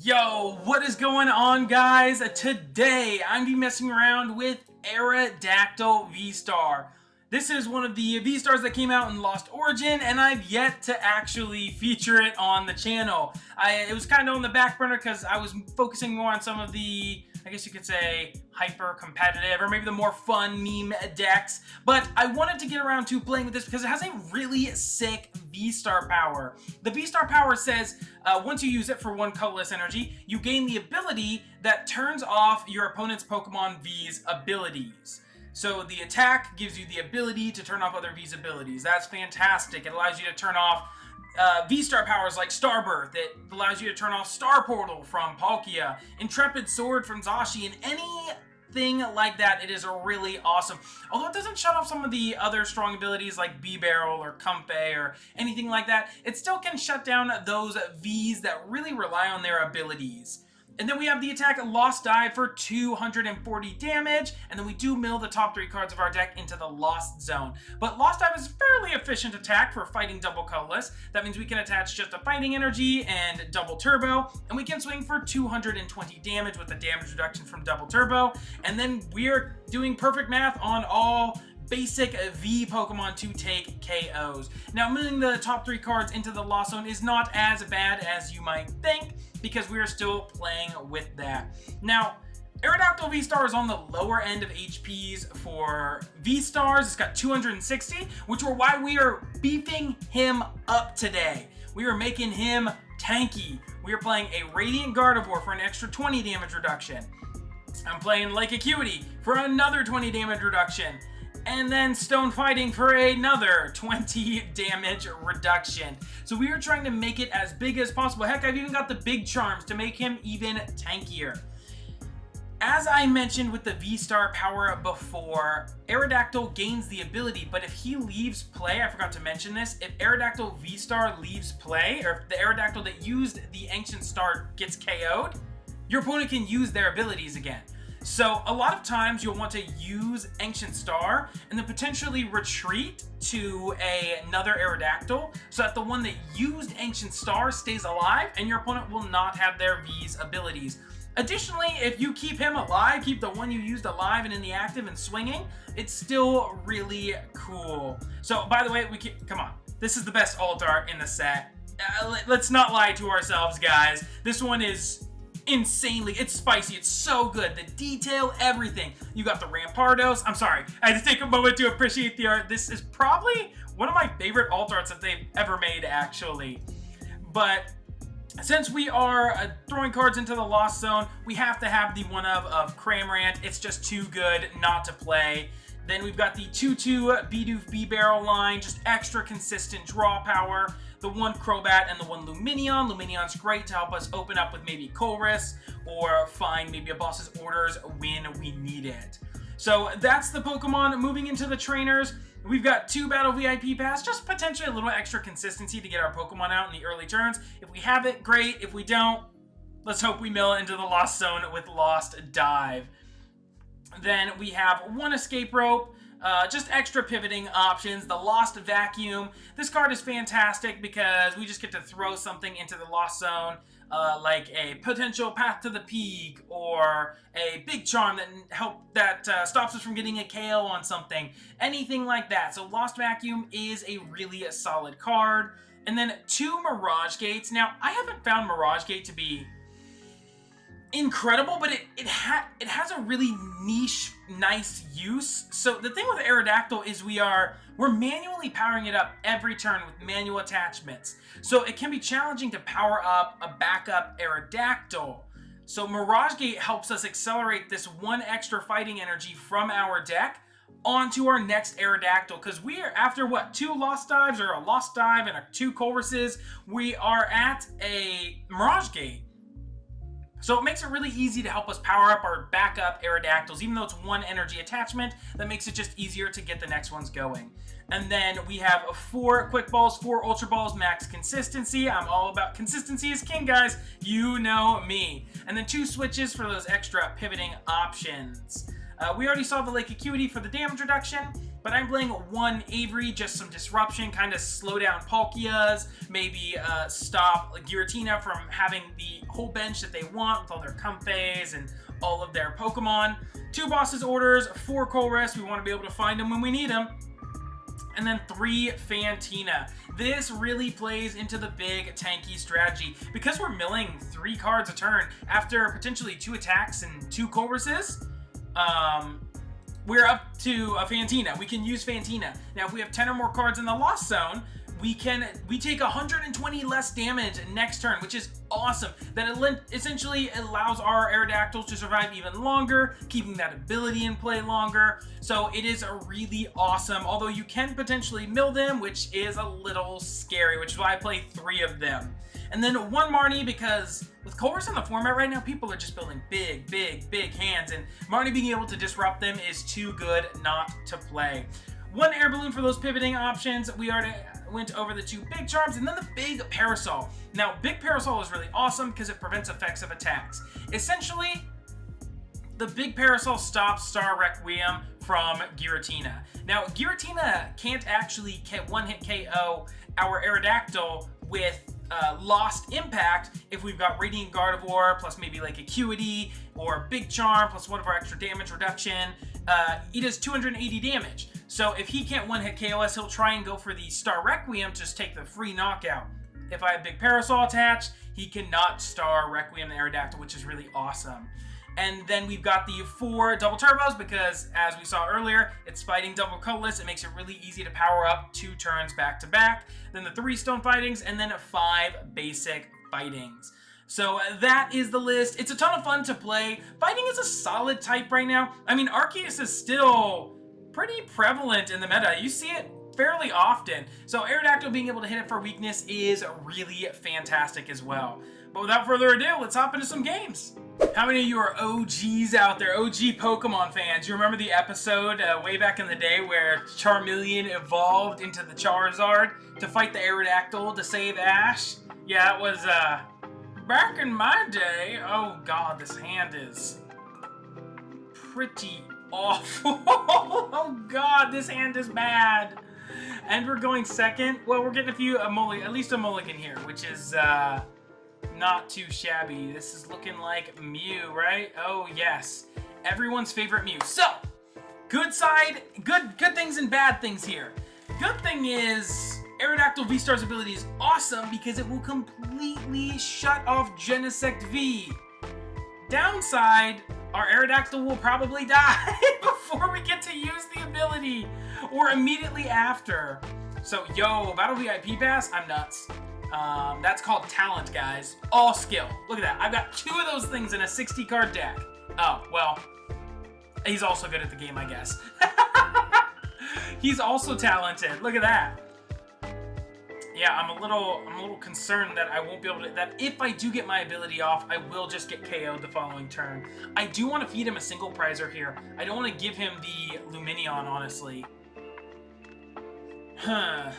Yo, what is going on, guys? Today, I'm going to be messing around with Aerodactyl V-STAR. This is one of the V-STARs that came out in Lost Origin, and I've yet to actually feature it on the channel. It was kind of on the back burner because I was focusing more on some of the, I guess you could say, hyper-competitive, or maybe the more fun meme decks. But I wanted to get around to playing with this because it has a really sick V-STAR power. The V-STAR power says, once you use it for one colorless energy, you gain the ability that turns off your opponent's Pokemon V's abilities. So the attack gives you the ability to turn off other V's abilities. That's fantastic. It allows you to turn off V-STAR powers like Starbirth. It allows you to turn off Star Portal from Palkia, Intrepid Sword from Zashi, and anything like that. It is really awesome. Although it doesn't shut off some of the other strong abilities like Bibarel or Comfey or anything like that, it still can shut down those V's that really rely on their abilities. And then we have the attack Lost Dive for 240 damage, and then we do mill the top 3 cards of our deck into the Lost Zone. But Lost Dive is a fairly efficient attack for fighting double colorless. That means we can attach just a fighting energy and double turbo, and we can swing for 220 damage with the damage reduction from double turbo. And then we're doing perfect math on all basic V Pokemon to take KOs. Now, moving the top 3 cards into the Lost Zone is not as bad as you might think, because we are still playing with that. Now, Aerodactyl V-STAR is on the lower end of HPs for V-STARs. It's got 260, which is why we are beefing him up today. We are making him tanky. We are playing a Radiant Gardevoir for an extra 20 damage reduction. I'm playing Lake Acuity for another 20 damage reduction. And then Stone Fighting for another 20 damage reduction. So we are trying to make it as big as possible. Heck, I've even got the Big Charms to make him even tankier. As I mentioned with the V-STAR power before, Aerodactyl gains the ability, but if he leaves play, I forgot to mention this, if Aerodactyl V-STAR leaves play, or if the Aerodactyl that used the Ancient Star gets KO'd, your opponent can use their abilities again. So a lot of times you'll want to use Ancient Star and then potentially retreat to another Aerodactyl so that the one that used Ancient Star stays alive and your opponent will not have their V's abilities. Additionally, if you keep him alive, keep the one you used alive and in the active and swinging, it's still really cool. So by the way, come on, this is the best alt art in the set. Let's not lie to ourselves, guys. This one is insanely, it's spicy, it's so good, the detail, everything. You got the Rampardos. I'm sorry, I had to take a moment to appreciate the art. This is probably one of my favorite alt arts that they've ever made, actually. But since we are throwing cards into the Lost Zone, we have to have the one of Cramorant. It's just too good not to play. Then we've got the 2-2 Bidoof BRS line, just extra consistent draw power. The one Crobat and the one Lumineon. Lumineon's great to help us open up with maybe Colress or find maybe a boss's orders when we need it. So that's the Pokemon. Moving into the trainers, we've got 2 Battle VIP Pass, just potentially a little extra consistency to get our Pokemon out in the early turns. If we have it, great. If we don't, let's hope we mill it into the Lost Zone with Lost Dive. Then we have 1 Escape Rope. Just extra pivoting options. The Lost Vacuum. This card is fantastic because we just get to throw something into the Lost Zone, like a potential Path to the Peak or a Big Charm that stops us from getting a KO on something. Anything like that. So Lost Vacuum is a really solid card. And then 2 Mirage Gates. Now, I haven't found Mirage Gate to be incredible, but it has a really niche, nice use. So the thing with Aerodactyl is we're manually powering it up every turn with manual attachments. So it can be challenging to power up a backup Aerodactyl. So Mirage Gate helps us accelerate this 1 extra fighting energy from our deck onto our next Aerodactyl, because we are, after what, 2 Lost Dives or a Lost Dive and 2 Colresses, we are at a Mirage Gate. So it makes it really easy to help us power up our backup Aerodactyls, even though it's 1 energy attachment. That makes it just easier to get the next ones going. And then we have 4 Quick Balls, 4 Ultra Balls, max consistency. I'm all about consistency is king, guys. You know me. And then 2 switches for those extra pivoting options. We already saw the Lake Acuity for the damage reduction. But I'm playing one Avery, just some disruption, kind of slow down Palkias, maybe stop Giratina from having the whole bench that they want with all their Comfeys and all of their Pokemon. 2 Boss's Orders, 4 Colress, we want to be able to find them when we need them. And then 3 Fantina. This really plays into the big tanky strategy. Because we're milling 3 cards a turn after potentially 2 attacks and 2 Colresses, we're up to a Fantina. We can use Fantina. Now, if we have 10 or more cards in the Lost Zone, we take 120 less damage next turn, which is awesome. That essentially allows our Aerodactyls to survive even longer, keeping that ability in play longer. So it is really awesome, although you can potentially mill them, which is a little scary, which is why I play 3 of them. And then 1 Marnie, because with Colress in the format right now, people are just building big hands, and Marnie being able to disrupt them is too good not to play. 1 Air Balloon for those pivoting options. We already went over the 2 Big Charms, and then the Big Parasol. Now, Big Parasol is really awesome because it prevents effects of attacks. Essentially, the Big Parasol stops Star Requiem from Giratina. Now, Giratina can't actually one-hit KO our Aerodactyl with Lost Impact if we've got Radiant Gardevoir plus maybe Lake Acuity or Big Charm plus one of our extra damage reduction. He does 280 damage. So if he can't one-hit KO us, he'll try and go for the Star Requiem to just take the free knockout. If I have Big Parasol attached, he cannot Star Requiem the Aerodactyl, which is really awesome. And then we've got the 4 double turbos because, as we saw earlier, it's fighting double colorless. It makes it really easy to power up 2 turns back to back. Then the 3 stone fightings, and then 5 basic fightings. So that is the list. It's a ton of fun to play. Fighting is a solid type right now. I mean, Arceus is still pretty prevalent in the meta. You see it fairly often. So Aerodactyl being able to hit it for weakness is really fantastic as well. But without further ado, let's hop into some games. How many of you are OGs out there, OG Pokemon fans? You remember the episode way back in the day where Charmeleon evolved into the Charizard to fight the Aerodactyl to save Ash? Yeah, it was back in my day. Oh god, this hand is pretty awful. Oh god, this hand is bad. And we're going second. Well, we're getting at least a mulligan here, which is not too shabby. This is looking like Mew, right? Oh yes, everyone's favorite Mew. So, good side, good things and bad things here. Good thing is Aerodactyl V-STAR's ability is awesome because it will completely shut off Genesect V. Downside, our Aerodactyl will probably die before we get to use the ability, or immediately after. So, yo, Battle VIP Pass, I'm nuts. That's called talent, guys. All skill. Look at that. I've got 2 of those things in a 60-card deck. Oh, well, he's also good at the game, I guess. He's also talented. Look at that. Yeah, I'm a little concerned that I won't be able to, that if I do get my ability off, I will just get KO'd the following turn. I do want to feed him a single prizer here. I don't want to give him the Lumineon, honestly. Huh.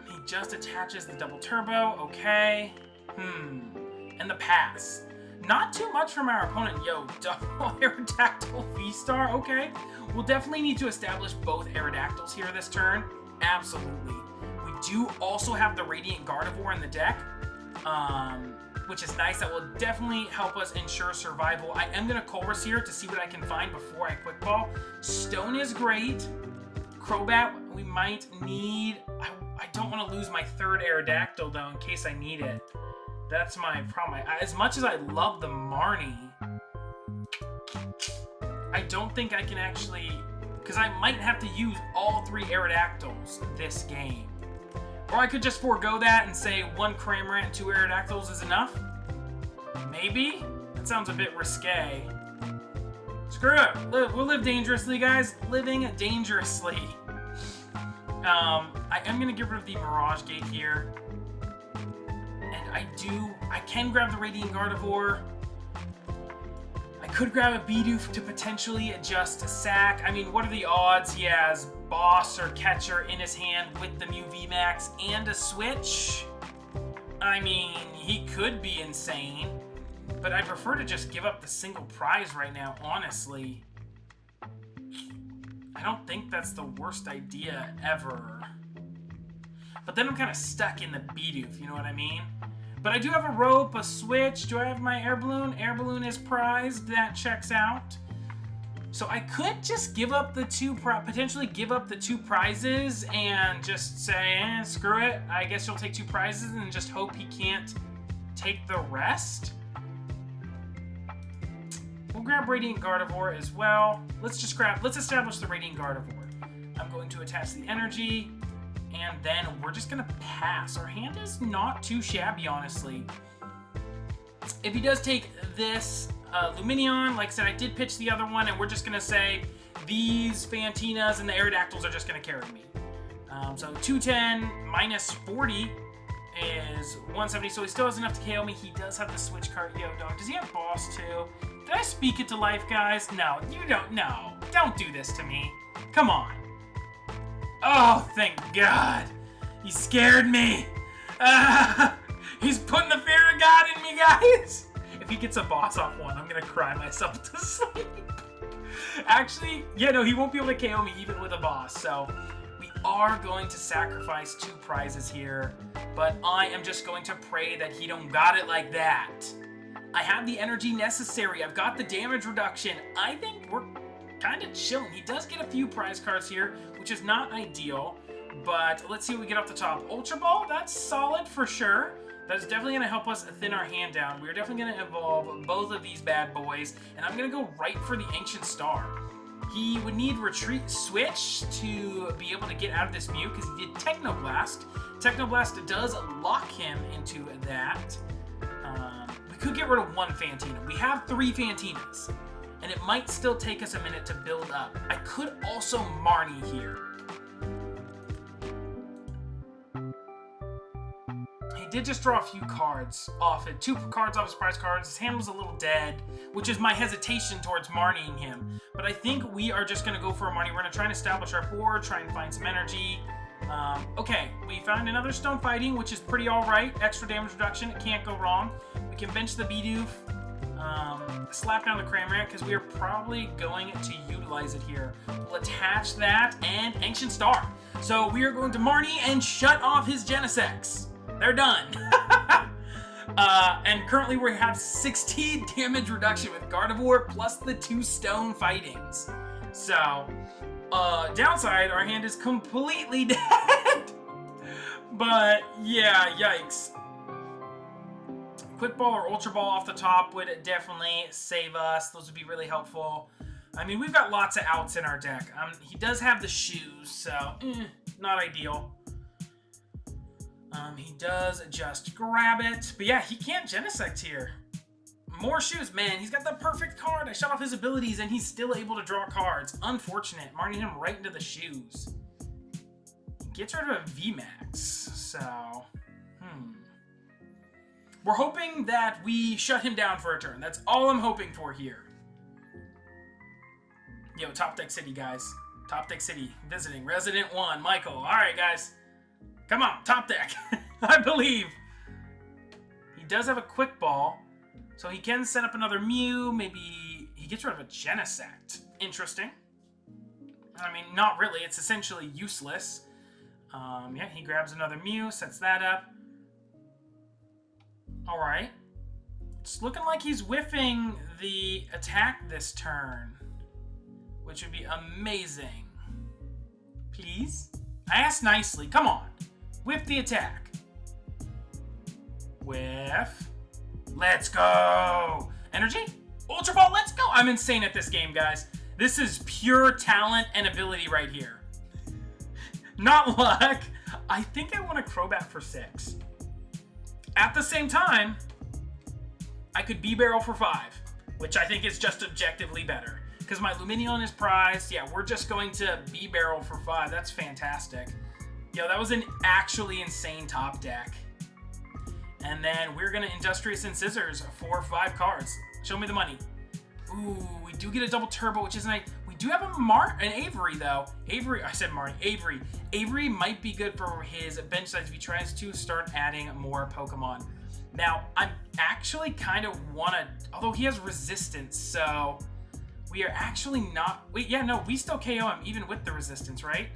He just attaches the double turbo, okay. And the pass. Not too much from our opponent. Yo, double Aerodactyl V-STAR, okay. We'll definitely need to establish both Aerodactyls here this turn. Absolutely. We do also have the Radiant Gardevoir in the deck, which is nice. That will definitely help us ensure survival. I am going to Colress here to see what I can find before I Quick Ball. Stone is great. Crobat, we might need... I don't want to lose my 3rd Aerodactyl, though, in case I need it. That's my problem. As much as I love the Marnie, I don't think I can actually... Because I might have to use all 3 Aerodactyls this game. Or I could just forego that and say 1 Cramorant and 2 Aerodactyls is enough? Maybe? That sounds a bit risque. Screw it. We'll live dangerously, guys. Living dangerously. I am going to get rid of the Mirage Gate here. And I can grab the Radiant Gardevoir. I could grab a Bidoof to potentially adjust a sack. I mean, what are the odds he has Boss or Catcher in his hand with the Mew VMAX and a Switch? I mean, he could be insane. But I prefer to just give up the single prize right now, honestly. I don't think that's the worst idea ever. But then I'm kind of stuck in the Bidoof, you know what I mean? But I do have a rope, a switch. Do I have my air balloon? Air balloon is prized. That checks out. So I could just give up the potentially give up the 2 prizes and just say, screw it. I guess you'll take 2 prizes and just hope he can't take the rest. We'll grab Radiant Gardevoir as well. Let's establish the Radiant Gardevoir. I'm going to attach the energy. And then we're just going to pass. Our hand is not too shabby, honestly. If he does take this Lumineon, like I said, I did pitch the other one, and we're just going to say these Fantinas and the Aerodactyls are just going to carry me. So 210 minus 40 is 170, so he still has enough to KO me. He does have the switch card. Yo, dog, does he have boss too? Did I speak it to life, guys? No, you don't. No, don't do this to me. Come on. Oh, thank God. He scared me. He's putting the fear of God in me, guys. If he gets a boss off one, I'm going to cry myself to sleep. Actually, yeah, no, he won't be able to KO me even with a boss. So we are going to sacrifice 2 prizes here. But I am just going to pray that he don't got it like that. I have the energy necessary. I've got the damage reduction. I think we're kind of chilling. He does get a few prize cards here, which is not ideal, but let's see what we get off the top. Ultra Ball, that's solid for sure. That is definitely going to help us thin our hand down. We're definitely going to evolve both of these bad boys, and I'm going to go right for the Ancient Star. He would need Retreat Switch to be able to get out of this Mew, because he did Technoblast. Technoblast does lock him into that. We could get rid of 1 Fantina. We have 3 Fantinas. And it might still take us a minute to build up. I could also Marnie here. He did just draw a few cards off it. 2 cards off his prize cards. His hand was a little dead, which is my hesitation towards Marnieing him. But I think we are just going to go for a Marnie. We're going to try and establish our board, try and find some energy. Okay, we found another Stone Fighting, which is pretty alright. Extra damage reduction, it can't go wrong. We can bench the Bidoof. Slap down the Cramorant because we are probably going to utilize it here. We'll attach that and Ancient Star. So we are going to Marnie and shut off his Genesects. They're done. And currently we have 16 damage reduction with Gardevoir plus the 2 Stone Fightings. So, downside, our hand is completely dead. But yeah, yikes. Quick Ball or Ultra Ball off the top would definitely save us. Those would be really helpful. I mean, we've got lots of outs in our deck. He does have the shoes, so not ideal. He does just grab it. But yeah, he can't Genesect here. More shoes. Man, he's got the perfect card. I shut off his abilities, and he's still able to draw cards. Unfortunate. Marning him right into the shoes. He gets rid of a VMAX, so... We're hoping that we shut him down for a turn. That's all I'm hoping for here. Yo, Top Deck City, guys. Top Deck City. Visiting. Resident 1. Michael. Alright, guys. Come on. Top Deck. I believe. He does have a Quick Ball. So he can set up another Mew. Maybe he gets rid of a Genesect. Interesting. I mean, not really. It's essentially useless. Yeah, he grabs another Mew. Sets that up. Alright. It's looking like he's whiffing the attack this turn, which would be amazing. Please? I asked nicely. Come on. Whiff the attack. Whiff. Let's go. Energy? Ultra Ball, let's go. I'm insane at this game, guys. This is pure talent and ability right here. Not luck. I think I want a Crobat for 6. At the same time, I could Bibarel for 5, which I think is just objectively better. Because my Lumineon is prized. Yeah, we're just going to Bibarel for 5. That's fantastic. Yo, that was an actually insane top deck. And then we're going to Industrious and Scissors for 5 cards. Show me the money. Ooh, we do get a double turbo, which isn't a... We do have an Avery, though. Avery, I said Marnie. Avery. Avery might be good for his bench size if he tries to start adding more Pokemon. Now, I'm actually kind of want to... Although he has resistance, so... We are actually not... Wait, yeah, no, we still KO him even with the resistance, right?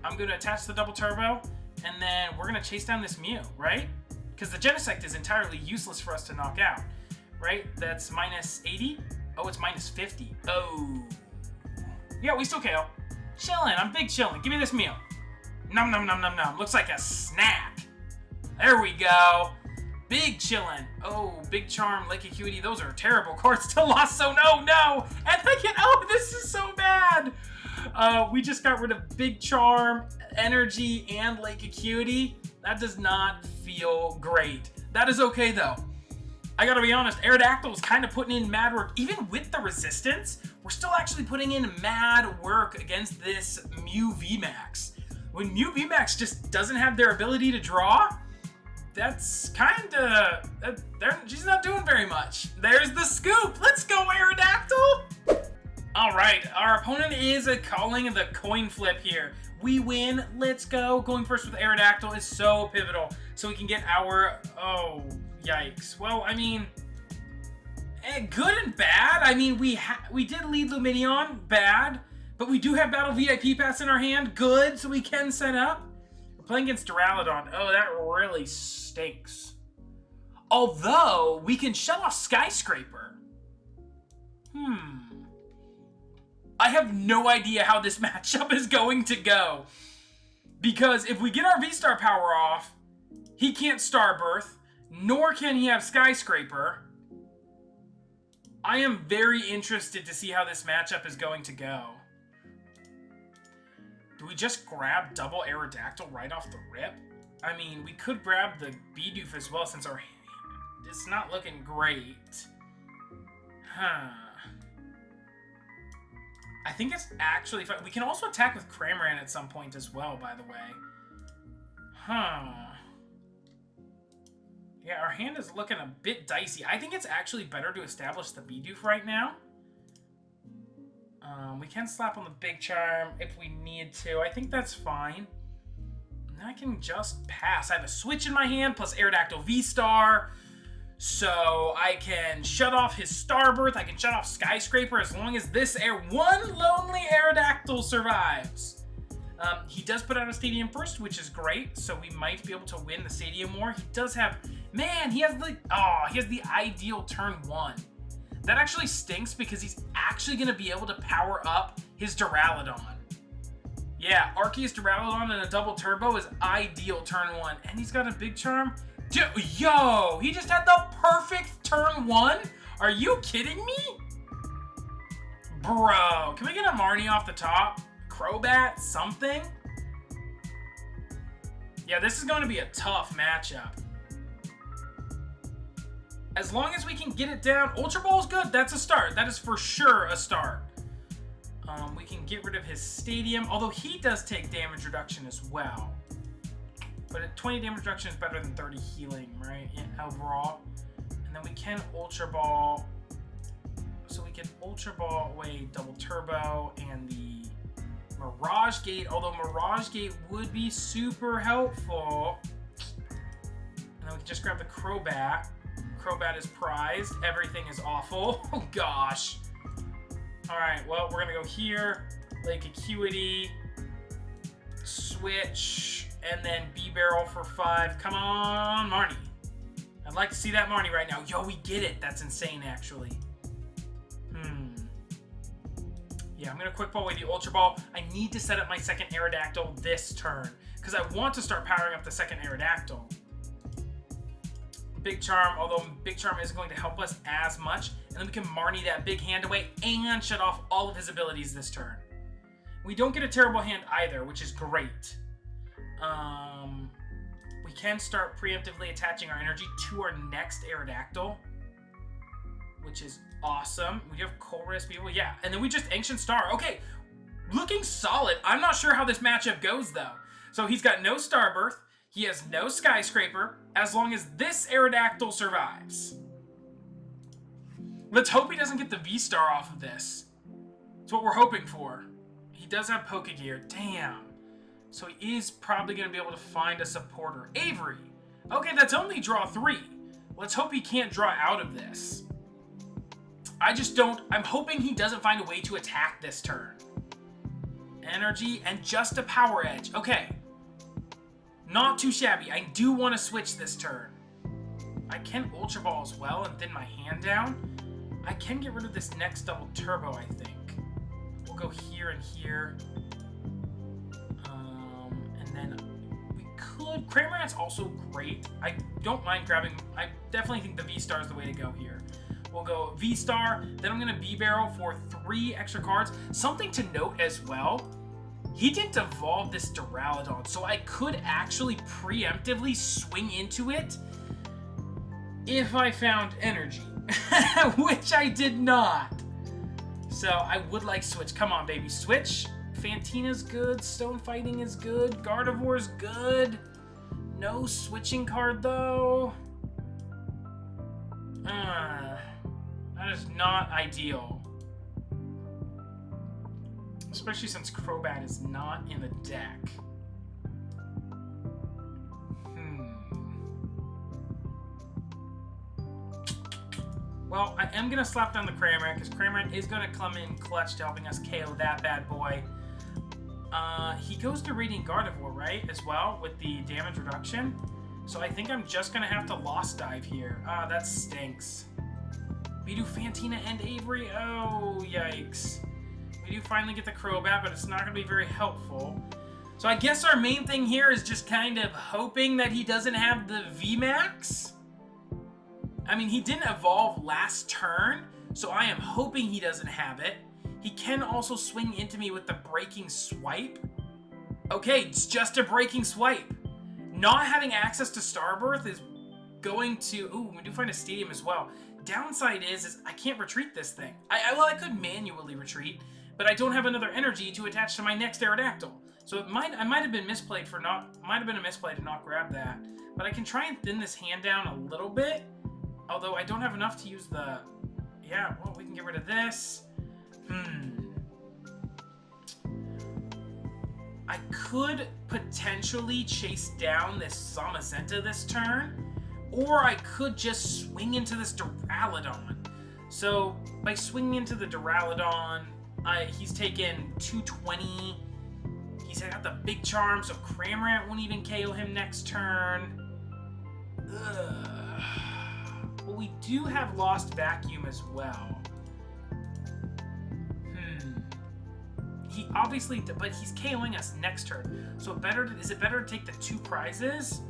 I'm going to attach the double turbo, and then we're going to chase down this Mew, right? Because the Genesect is entirely useless for us to knock out, right? That's minus 80. Oh, it's minus 50. Oh. Yeah, we still KO. Chillin', I'm big chillin'. Give me this Mew. Nom nom nom nom nom. Looks like a snack. There we go. Big chillin'. Oh, Big Charm, Lake Acuity. Those are terrible cards to lost, so no. And I can... Oh, this is so bad. We just got rid of Big Charm, Energy, and Lake Acuity. That does not feel great. That is okay, though. I gotta be honest, Aerodactyl was kind of putting in mad work. Even with the resistance, we're still actually putting in mad work against this Mew VMAX. When Mew VMAX just doesn't have their ability to draw, that's kind of... she's not doing very much. There's the scoop. Let's go, Aerodactyl! All right, our opponent is calling the coin flip here. We win. Let's go. Going first with Aerodactyl is so pivotal, so we can get our... Oh, yikes. Well, I mean, good and bad. I mean, we did lead Lumineon, bad, but we do have Battle VIP Pass in our hand, good, so we can set up. We're playing against Duraludon. Oh, that really stinks. Although, we can shut off Skyscraper. I have no idea how this matchup is going to go. Because if we get our V-Star power off, he can't Starbirth, nor can he have Skyscraper. I am very interested to see how this matchup is going to go. Do we just grab double Aerodactyl right off the rip? I mean, we could grab the Bidoof as well since our... It's not looking great. I think it's actually fun. We can also attack with Cramorant at some point as well, by the way. Yeah, our hand is looking a bit dicey. I think it's actually better to establish the Bidoof right now. We can slap on the Big Charm if we need to. I think that's fine. And I can just pass. I have a Switch in my hand plus Aerodactyl V-Star. So I can shut off his Starbirth. I can shut off Skyscraper as long as this one lonely Aerodactyl survives. He does put out a Stadium first, which is great. So we might be able to win the Stadium War. He does have... Man, he has the ideal turn 1. That actually stinks because he's actually going to be able to power up his Duraludon. Yeah, Arceus Duraludon and a double turbo is ideal turn 1. And he's got a Big Charm. Yo, he just had the perfect turn 1? Are you kidding me? Bro, can we get a Marnie off the top? Crobat, something? Yeah, this is going to be a tough matchup. As long as we can get it down. Ultra Ball is good. That's a start. That is for sure a start. We can get rid of his Stadium, although he does take damage reduction as well. But 20 damage reduction is better than 30 healing, right? Yeah, overall. And then we can Ultra Ball. So we can Ultra Ball away double turbo and the Mirage Gate, although Mirage Gate would be super helpful. And then we can just grab the Crobat. Crobat is prized. Everything is awful. Oh gosh. Alright, well, we're gonna go here. Lake Acuity. Switch. And then Bibarel for 5. Come on, Marnie. I'd like to see that Marnie right now. Yo, we get it. That's insane, actually. Yeah, I'm going to quick ball away the Ultra Ball. I need to set up my second Aerodactyl this turn, because I want to start powering up the second Aerodactyl. Big Charm, although Big Charm isn't going to help us as much. And then we can Marnie that big hand away and shut off all of his abilities this turn. We don't get a terrible hand either, which is great. We can start preemptively attaching our energy to our next Aerodactyl, which is awesome. We have Colress people, yeah. And then we just Ancient Star. Okay, looking solid. I'm not sure how this matchup goes, though. So he's got no Starbirth. He has no Skyscraper, as long as this Aerodactyl survives. Let's hope he doesn't get the V-Star off of this. That's what we're hoping for. He does have Pokegear. Damn. So he is probably going to be able to find a supporter. Avery. Okay, that's only draw 3. Let's hope he can't draw out of this. I just don't... I'm hoping he doesn't find a way to attack this turn. Energy and just a Power Edge. Okay. Not too shabby. I do want to switch this turn. I can Ultra Ball as well and thin my hand down. I can get rid of this next double turbo, I think. We'll go here and here. And then we could... Cramorant's also great. I don't mind grabbing... I definitely think the V-Star is the way to go here. We'll go V-Star. Then I'm going to Bibarel for 3 extra cards. Something to note as well, he didn't evolve this Duraludon, so I could actually preemptively swing into it if I found energy, which I did not. So I would like Switch. Come on, baby. Switch. Fantina's good. Stone Fighting is good. Gardevoir's good. No switching card, though. That is not ideal. Especially since Crobat is not in the deck. Well, I am going to slap down the Cramorant, because Cramorant is going to come in clutch to helping us KO that bad boy. He goes to Radiant Gardevoir, right, as well, with the damage reduction. So I think I'm just going to have to Lost Dive here. That stinks. We do Fantina and Avery. Oh, yikes. We do finally get the Crobat, but it's not going to be very helpful. So I guess our main thing here is just kind of hoping that he doesn't have the VMAX. I mean, he didn't evolve last turn, so I am hoping he doesn't have it. He can also swing into me with the Breaking Swipe. Okay, it's just a Breaking Swipe. Not having access to Starbirth is going to... Ooh, we do find a Stadium as well. Downside is I can't retreat this thing. Well, I could manually retreat, but I don't have another energy to attach to my next Aerodactyl. So I might have been misplayed for not... Might have been a misplay to not grab that. But I can try and thin this hand down a little bit. Although I don't have enough to use the... Yeah, well, we can get rid of this. I could potentially chase down this Zamazenta this turn. Or I could just swing into this Duraludon. So, by swinging into the Duraludon, he's taken 220. He's got the Big Charm, so Cramorant won't even KO him next turn. Well, we do have Lost Vacuum as well. He obviously... But he's KOing us next turn. So is it better to take the 2 prizes?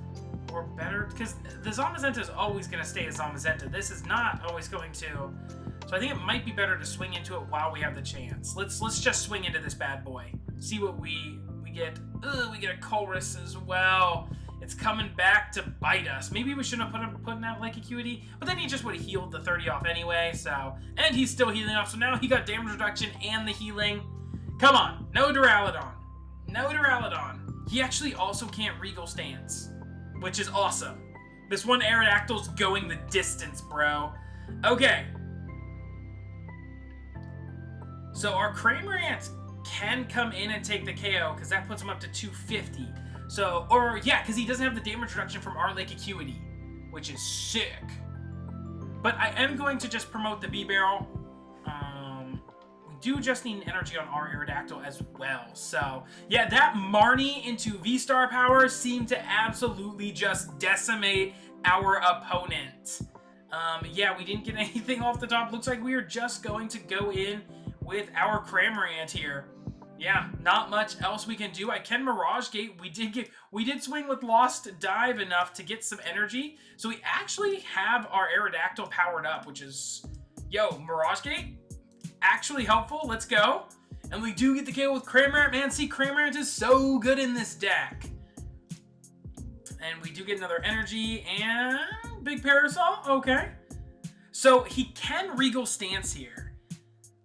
Or better, because the Zamazenta is always going to stay a Zamazenta. This is not always going to. So I think it might be better to swing into it while we have the chance. Let's just swing into this bad boy. See what we get. We get a Colress as well. It's coming back to bite us. Maybe we shouldn't have put out Lake Acuity, but then he just would have healed the 30 off anyway. So, and he's still healing up. So now he got damage reduction and the healing. Come on, no Duraludon. No Duraludon. He actually also can't Regal Stance, which is awesome. This one Aerodactyl's going the distance, bro. Okay. So our Cramorant can come in and take the KO, because that puts him up to 250. So, yeah, because he doesn't have the damage reduction from our Lake Acuity, which is sick. But I am going to just promote the Bibarel. We do just need an energy on our Aerodactyl as well. So, yeah, that Marnie into V-Star power seemed to absolutely just decimate our opponent. Yeah, we didn't get anything off the top. Looks like we are just going to go in with our Cramorant here. Yeah, not much else we can do. I can Mirage Gate. We did swing with Lost Dive enough to get some energy. So we actually have our Aerodactyl powered up, which is, yo, Mirage Gate, actually helpful. Let's go. And we do get the KO with Cramorant. Man, see, Cramorant is so good in this deck. And we do get another energy and Big Parasol. Okay. So he can Regal Stance here,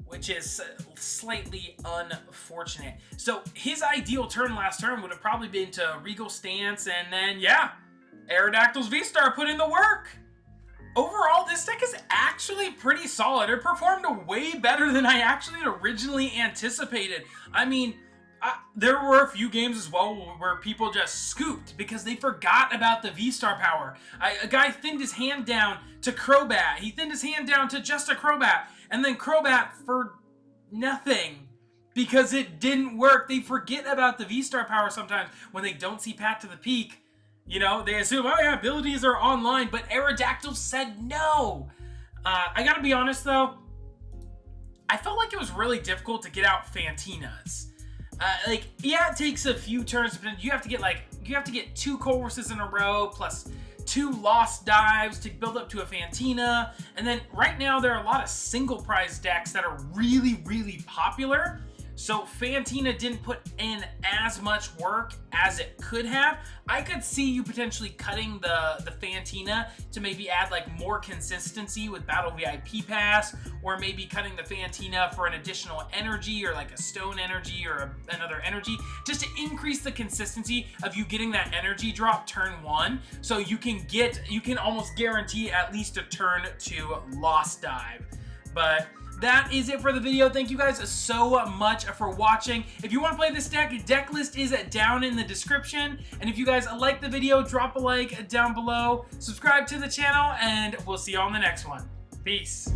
which is slightly unfortunate. So his ideal turn last turn would have probably been to Regal Stance, and then, yeah, Aerodactyl's V-Star put in the work. Overall, this deck is actually pretty solid. It performed way better than I actually originally anticipated. I mean, There were a few games as well where people just scooped because they forgot about the V-Star power. A guy thinned his hand down to Crobat. He thinned his hand down to just a Crobat. And then Crobat for nothing because it didn't work. They forget about the V-Star power sometimes when they don't see Path to the Peak. You know, they assume, oh yeah, abilities are online, but Aerodactyl said no. I gotta be honest though, I felt like it was really difficult to get out Fantinas. Yeah, it takes a few turns, but you have to get 2 Colresses in a row, plus 2 Lost Dives to build up to a Fantina. And then right now there are a lot of single prize decks that are really, really popular. So Fantina didn't put in as much work as it could have. I could see you potentially cutting the Fantina to maybe add like more consistency with Battle VIP Pass, or maybe cutting the Fantina for an additional energy or like a stone energy or another energy, just to increase the consistency of you getting that energy drop turn 1. So you can almost guarantee at least a turn 2 Lost Dive. But that is it for the video. Thank you guys so much for watching. If you want to play this deck, deck list is down in the description. And if you guys like the video, drop a like down below. Subscribe to the channel, and we'll see you on the next one. Peace.